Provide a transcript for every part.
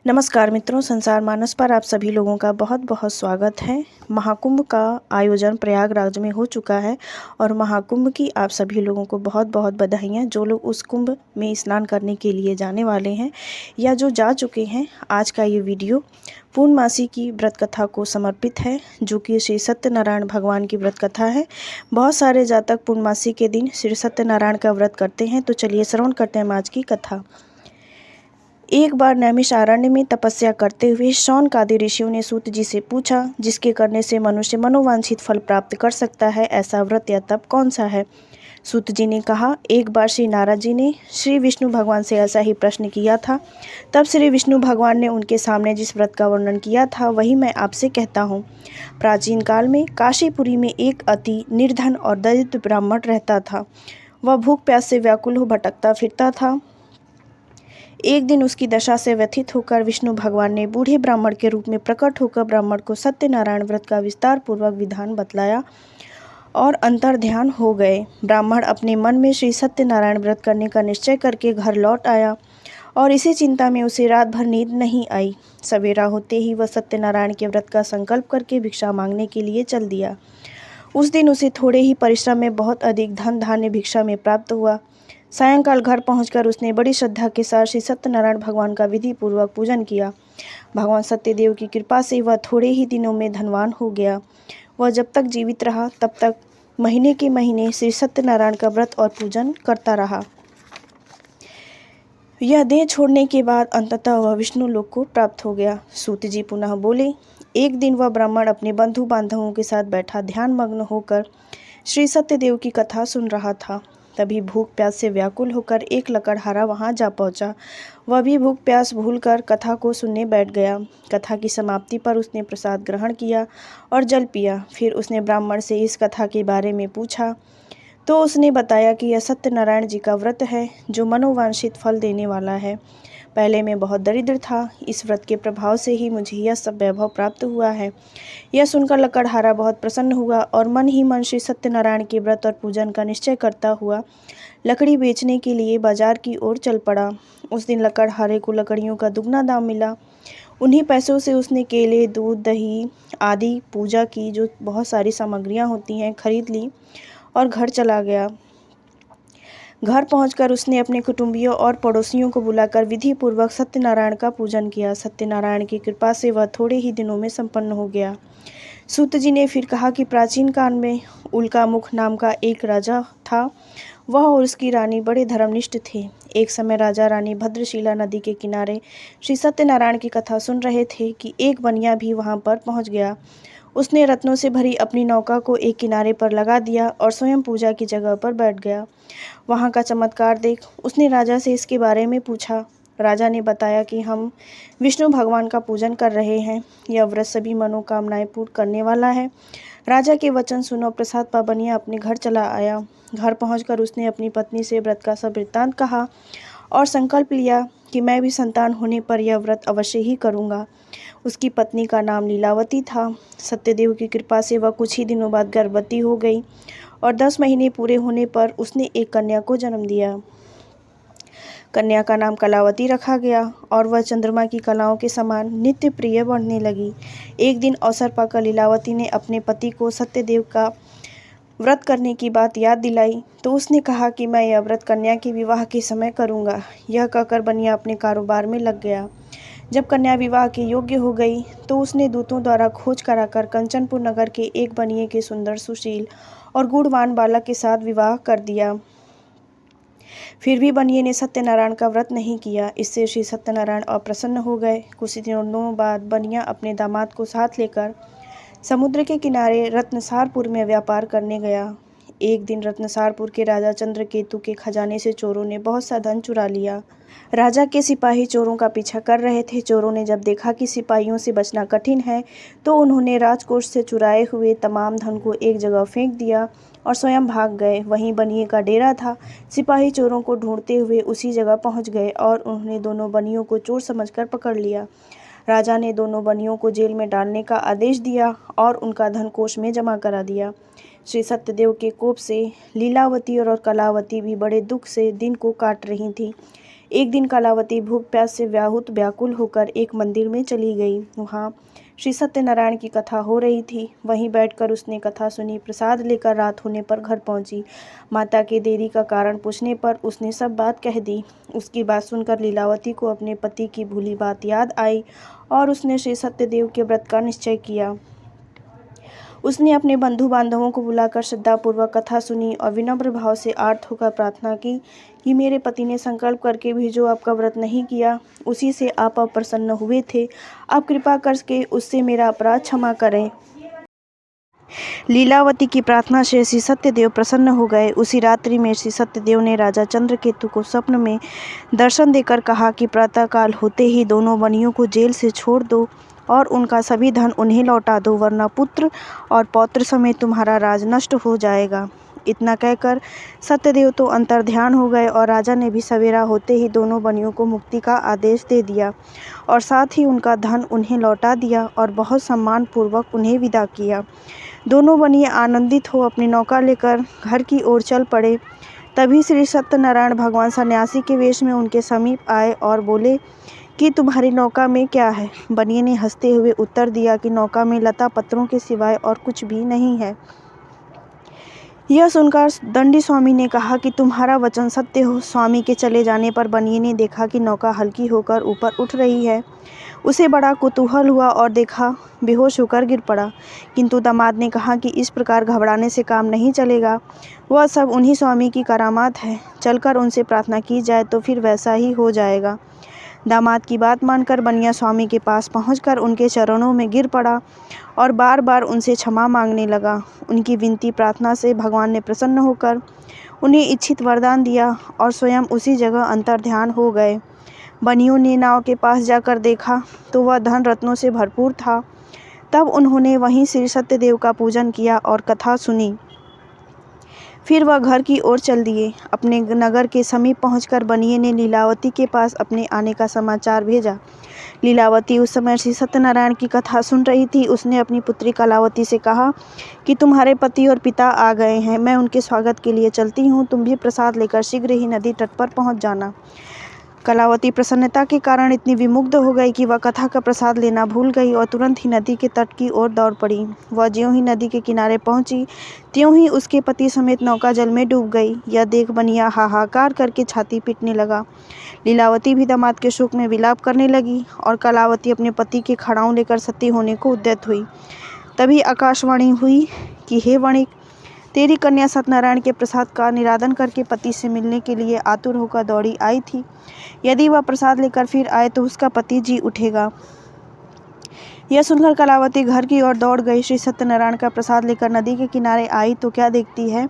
नमस्कार मित्रों, संसार मानस पर आप सभी लोगों का बहुत बहुत स्वागत है। महाकुंभ का आयोजन प्रयागराज में हो चुका है और महाकुंभ की आप सभी लोगों को बहुत बहुत बधाइयाँ। जो लोग उस कुंभ में स्नान करने के लिए जाने वाले हैं या जो जा चुके हैं, आज का ये वीडियो पूर्णमासी की व्रत कथा को समर्पित है, जो कि श्री सत्यनारायण भगवान की व्रत कथा है। बहुत सारे जातक पूर्णमासी के दिन श्री सत्यनारायण का व्रत करते हैं। तो चलिए श्रवण करते हैं आज की कथा। एक बार नैमिषारण्य में तपस्या करते हुए शौनकादि ऋषियों ने सूत जी से पूछा, जिसके करने से मनुष्य मनोवांछित फल प्राप्त कर सकता है, ऐसा व्रत या तप कौन सा है। सूत जी ने कहा, एक बार श्री नारद जी ने श्री विष्णु भगवान से ऐसा ही प्रश्न किया था। तब श्री विष्णु भगवान ने उनके सामने जिस व्रत का वर्णन किया था, वही मैं आपसे कहता हूँ। प्राचीन काल में काशीपुरी में एक अति निर्धन और दरिद्र ब्राह्मण रहता था। वह भूख प्यास से व्याकुल हो भटकता फिरता था। एक दिन उसकी दशा से व्यथित होकर विष्णु भगवान ने बूढ़े ब्राह्मण के रूप में प्रकट होकर ब्राह्मण को सत्यनारायण व्रत का विस्तार पूर्वक विधान बतलाया और अंतर ध्यान हो गए। ब्राह्मण अपने मन में श्री सत्यनारायण व्रत करने का निश्चय करके घर लौट आया और इसी चिंता में उसे रात भर नींद नहीं आई। सवेरा होते ही वह सत्यनारायण के व्रत का संकल्प करके भिक्षा मांगने के लिए चल दिया। उस दिन उसे थोड़े ही परिश्रम में बहुत अधिक धन धान्य भिक्षा में प्राप्त हुआ। सायंकाल घर पहुंचकर उसने बड़ी श्रद्धा के साथ श्री सत्यनारायण भगवान का विधि पूर्वक पूजन किया। भगवान सत्यदेव की कृपा से वह थोड़े ही दिनों में धनवान हो गया। वह जब तक जीवित रहा तब तक महीने के महीने श्री सत्यनारायण का व्रत और पूजन करता रहा। यह देह छोड़ने के बाद अंततः वह विष्णु लोक को प्राप्त हो गया। सूत जी पुनः बोले, एक दिन वह ब्राह्मण अपने बंधु बांधवों के साथ बैठा ध्यान मग्न होकर श्री सत्यदेव की कथा सुन रहा था। तभी भूख प्यास से व्याकुल होकर एक लकड़हारा वहां जा पहुंचा। वह भी भूख प्यास भूलकर कथा को सुनने बैठ गया। कथा की समाप्ति पर उसने प्रसाद ग्रहण किया और जल पिया। फिर उसने ब्राह्मण से इस कथा के बारे में पूछा तो उसने बताया कि यह सत्यनारायण जी का व्रत है, जो मनोवांछित फल देने वाला है। पहले मैं बहुत दरिद्र था, इस व्रत के प्रभाव से ही मुझे यह सब वैभव प्राप्त हुआ है। यह सुनकर लकड़हारा बहुत प्रसन्न हुआ और मन ही मन श्री सत्यनारायण के व्रत और पूजन का निश्चय करता हुआ लकड़ी बेचने के लिए बाजार की ओर चल पड़ा। उस दिन लकड़हारे को लकड़ियों का दुगना दाम मिला। उन्हीं पैसों से उसने केले, दूध, दही आदि पूजा की जो बहुत सारी सामग्रियां होती हैं खरीद ली और घर चला गया। घर पहुंचकर उसने अपने कुटुंबियों और पड़ोसियों को बुलाकर विधि पूर्वक सत्यनारायण का पूजन किया। सत्यनारायण की कृपा से वह थोड़े ही दिनों में संपन्न हो गया। सूत जी ने फिर कहा कि प्राचीन काल में उल्कामुख नाम का एक राजा था। वह और उसकी रानी बड़े धर्मनिष्ठ थे। एक समय राजा रानी भद्रशिला नदी के किनारे श्री सत्यनारायण की कथा सुन रहे थे कि एक बनिया भी वहां पर पहुंच गया। उसने रत्नों से भरी अपनी नौका को एक किनारे पर लगा दिया और स्वयं पूजा की जगह पर बैठ गया। वहां का चमत्कार देख उसने राजा से इसके बारे में पूछा। राजा ने बताया कि हम विष्णु भगवान का पूजन कर रहे हैं। यह व्रत सभी मनोकामनाएं पूर्ण करने वाला है। राजा के वचन सुनो प्रसाद पा बनिया अपने घर चला आया। घर पहुंचकर उसने अपनी पत्नी से व्रत का सब वृत्तांत कहा और संकल्प लिया कि मैं भी संतान होने पर यह व्रत अवश्य ही करूँगा। उसकी पत्नी का नाम लीलावती था। सत्यदेव की कृपा से वह कुछ ही दिनों बाद गर्भवती हो गई और 10 महीने पूरे होने पर उसने एक कन्या को जन्म दिया। कन्या का नाम कलावती रखा गया और वह चंद्रमा की कलाओं के समान नित्य प्रिय बढ़ने लगी। एक दिन अवसर पाकर लीलावती ने अपने पति को सत्यदेव का व्रत करने की बात याद दिलाई तो उसने कहा कि मैं यह व्रत कन्या के विवाह के समय करूँगा। यह कहकर बनिया अपने कारोबार में लग गया। जब कन्या विवाह के योग्य हो गई तो उसने दूतों द्वारा खोज कराकर कंचनपुर नगर के एक बनिए के सुंदर, सुशील और गुणवान बालक के साथ विवाह कर दिया। फिर भी बनिए ने सत्यनारायण का व्रत नहीं किया। इससे श्री सत्यनारायण अप्रसन्न हो गए। कुछ दिनों बाद बनिया अपने दामाद को साथ लेकर समुद्र के किनारे रत्नसारपुर में व्यापार करने गया। एक दिन रत्नसारपुर के राजा चंद्रकेतु के खजाने से चोरों ने बहुत सा धन चुरा लिया। राजा के सिपाही चोरों का पीछा कर रहे थे। चोरों ने जब देखा कि सिपाहियों से बचना कठिन है तो उन्होंने राजकोष से चुराए हुए तमाम धन को एक जगह फेंक दिया और स्वयं भाग गए। वहीं बनिए का डेरा था। सिपाही चोरों को ढूंढते हुए उसी जगह पहुंच गए और उन्होंने दोनों बनियों को चोर समझकर पकड़ लिया। राजा ने दोनों बनियों को जेल में डालने का आदेश दिया और उनका धन कोष में जमा करा दिया। श्री सत्यदेव के कोप से लीलावती और कलावती भी बड़े दुख से दिन को काट रही थी। एक दिन कलावती भूख प्यास से व्याकुल होकर एक मंदिर में चली गई। वहाँ श्री सत्यनारायण की कथा हो रही थी। वहीं बैठकर उसने कथा सुनी। प्रसाद लेकर रात होने पर घर पहुंची। माता के देरी का कारण पूछने पर उसने सब बात कह दी। उसकी बात सुनकर लीलावती को अपने पति की भूली बात याद आई और उसने श्री सत्यदेव के व्रत का निश्चय किया। उसने अपने बंधु बांधवों को बुलाकर श्रद्धापूर्वक कथा सुनी और विनम्र भाव से आर्त होकर प्रार्थना की कि मेरे पति ने संकल्प करके भी जो आपका व्रत नहीं किया, उसी से आप अप्रसन्न हुए थे। आप कृपा करके उससे मेरा अपराध क्षमा करें। लीलावती की प्रार्थना से श्री सत्यदेव प्रसन्न हो गए। उसी रात्रि में श्री सत्यदेव ने राजा चंद्रकेतु को स्वप्न में दर्शन देकर कहा कि प्रातःकाल होते ही दोनों बनियों को जेल से छोड़ दो और उनका सभी धन उन्हें लौटा दो, वरना पुत्र और पौत्र समेत तुम्हारा राज नष्ट हो जाएगा। इतना कहकर सत्यदेव तो अंतर्ध्यान हो गए और राजा ने भी सवेरा होते ही दोनों बनियों को मुक्ति का आदेश दे दिया और साथ ही उनका धन उन्हें लौटा दिया और बहुत सम्मान पूर्वक उन्हें विदा किया। दोनों बनिए आनंदित हो अपनी नौका लेकर घर की ओर चल पड़े। तभी श्री सत्यनारायण भगवान सन्यासी के वेश में उनके समीप आए और बोले कि तुम्हारी नौका में क्या है? बनिए ने हंसते हुए उत्तर दिया कि नौका में लता पत्रों के सिवाय और कुछ भी नहीं है। यह सुनकर दंडी स्वामी ने कहा कि तुम्हारा वचन सत्य हो। स्वामी के चले जाने पर बनिए ने देखा कि नौका हल्की होकर ऊपर उठ रही है। उसे बड़ा कुतूहल हुआ और देखा बेहोश होकर गिर पड़ा। किंतु दामाद ने कहा कि इस प्रकार घबराने से काम नहीं चलेगा। वह सब उन्हीं स्वामी की करामात है। चलकर उनसे प्रार्थना की जाए तो फिर वैसा ही हो जाएगा। दामाद की बात मानकर बनिया स्वामी के पास पहुंचकर उनके चरणों में गिर पड़ा और बार बार उनसे क्षमा मांगने लगा। उनकी विनती प्रार्थना से भगवान ने प्रसन्न होकर उन्हें इच्छित वरदान दिया और स्वयं उसी जगह अंतर्ध्यान हो गए। बनियों ने नाव के पास जाकर देखा तो वह धन रत्नों से भरपूर था। तब उन्होंने वहीं श्री सत्यदेव का पूजन किया और कथा सुनी। फिर वह घर की ओर चल दिए। अपने नगर के समीप पहुंचकर बनिए ने लीलावती के पास अपने आने का समाचार भेजा। लीलावती उस समय श्री सत्यनारायण की कथा सुन रही थी। उसने अपनी पुत्री कलावती से कहा कि तुम्हारे पति और पिता आ गए हैं। मैं उनके स्वागत के लिए चलती हूँ। तुम भी प्रसाद लेकर शीघ्र ही नदी तट पर पहुँच जाना। कलावती प्रसन्नता के कारण इतनी विमुग्ध हो गई कि वह कथा का प्रसाद लेना भूल गई और तुरंत ही नदी के तट की ओर दौड़ पड़ी। वह ज्यों ही नदी के किनारे पहुंची, त्यों ही उसके पति समेत नौका जल में डूब गई। यह देख बनिया हाहाकार करके छाती पीटने लगा। लीलावती भी दामाद के शोक में विलाप करने लगी और कलावती अपने पति के खड़ाऊं लेकर सती होने को उद्यत हुई। तभी आकाशवाणी हुई कि हे वणिक, तेरी कन्या सत्यनारायण के प्रसाद का निरादन करके पति से मिलने के लिए आतुर होकर दौड़ी आई थी। यदि वह प्रसाद लेकर फिर आए तो उसका पति जी उठेगा। यह सुनकर कलावती घर की ओर दौड़ गई। श्री सत्यनारायण का प्रसाद लेकर नदी के किनारे आई तो क्या देखती है,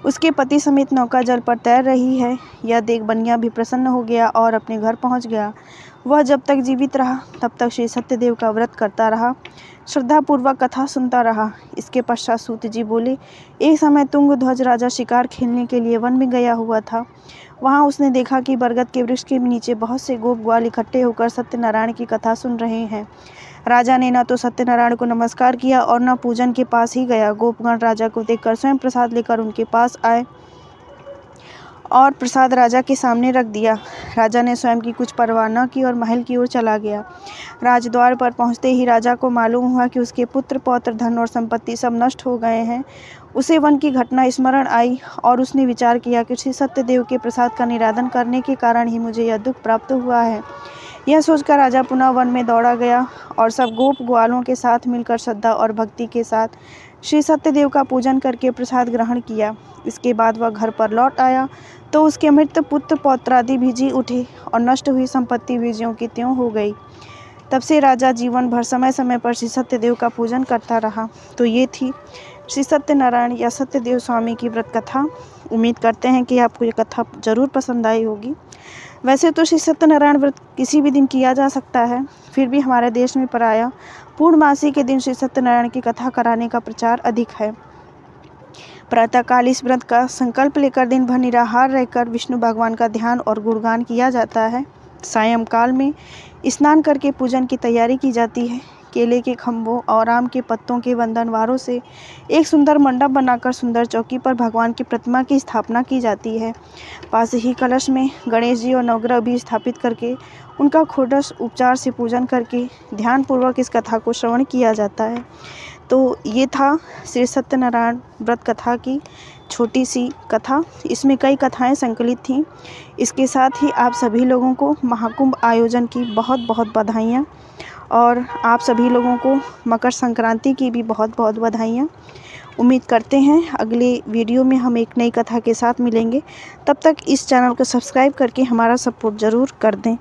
उसके पति समेत नौका जल पर तैर रही है। यह देख बनिया भी प्रसन्न हो गया और अपने घर पहुंच गया। वह जब तक जीवित रहा तब तक श्री सत्यदेव का व्रत करता रहा, श्रद्धापूर्वक कथा सुनता रहा। इसके पश्चात सूत जी बोले, एक समय तुंगध्वज राजा शिकार खेलने के लिए वन में गया हुआ था। वहां उसने देखा कि बरगद के वृक्ष के नीचे बहुत से गोप ग्वाल इकट्ठे होकर सत्यनारायण की कथा सुन रहे हैं। राजा ने न तो सत्यनारायण को नमस्कार किया और न पूजन के पास ही गया। गोपगण राजा को देखकर स्वयं प्रसाद लेकर उनके पास आए और प्रसाद राजा के सामने रख दिया। राजा ने स्वयं की कुछ परवाह न की और महल की ओर चला गया। राजद्वार पर पहुंचते ही राजा को मालूम हुआ कि उसके पुत्र पौत्र धन और संपत्ति सब नष्ट हो गए हैं। उसे वन की घटना स्मरण आई और उसने विचार किया कि श्री सत्यदेव के प्रसाद का निरादन करने के कारण ही मुझे यह दुख प्राप्त हुआ है। यह सोचकर राजा पुनः वन में दौड़ा गया और सब गोप ग्वालों के साथ मिलकर श्रद्धा और भक्ति के साथ श्री सत्यदेव का पूजन करके प्रसाद ग्रहण किया। इसके बाद वह घर पर लौट आया तो उसके मृत पुत्र पौत्रादि भी जी उठे और नष्ट हुई संपत्ति भी ज्यों की त्यों हो गई। तब से राजा जीवन भर समय समय पर श्री सत्यदेव का पूजन करता रहा। तो ये थी श्री सत्यनारायण या सत्यदेव स्वामी की व्रत कथा। उम्मीद करते हैं कि आपको ये कथा ज़रूर पसंद आई होगी। वैसे तो श्री सत्यनारायण व्रत किसी भी दिन किया जा सकता है, फिर भी हमारे देश में प्रायः पूर्णमासी के दिन श्री सत्यनारायण की कथा कराने का प्रचार अधिक है। प्रातःकाल इस व्रत का संकल्प लेकर दिन भर निराहार रहकर विष्णु भगवान का ध्यान और गुणगान किया जाता है। सायंकाल में स्नान करके पूजन की तैयारी की जाती है। केले के खम्भों और आम के पत्तों के बंधनवारों से एक सुंदर मंडप बनाकर सुंदर चौकी पर भगवान की प्रतिमा की स्थापना की जाती है। पास ही कलश में गणेश जी और नवग्रह भी स्थापित करके उनका षोडश उपचार से पूजन करके ध्यानपूर्वक इस कथा को श्रवण किया जाता है। तो ये था श्री सत्यनारायण व्रत कथा की छोटी सी कथा। इसमें कई कथाएं संकलित थीं। इसके साथ ही आप सभी लोगों को महाकुंभ आयोजन की बहुत बहुत बधाइयाँ और आप सभी लोगों को मकर संक्रांति की भी बहुत बहुत बधाइयाँ। उम्मीद करते हैं अगले वीडियो में हम एक नई कथा के साथ मिलेंगे। तब तक इस चैनल को सब्सक्राइब करके हमारा सपोर्ट ज़रूर कर दें।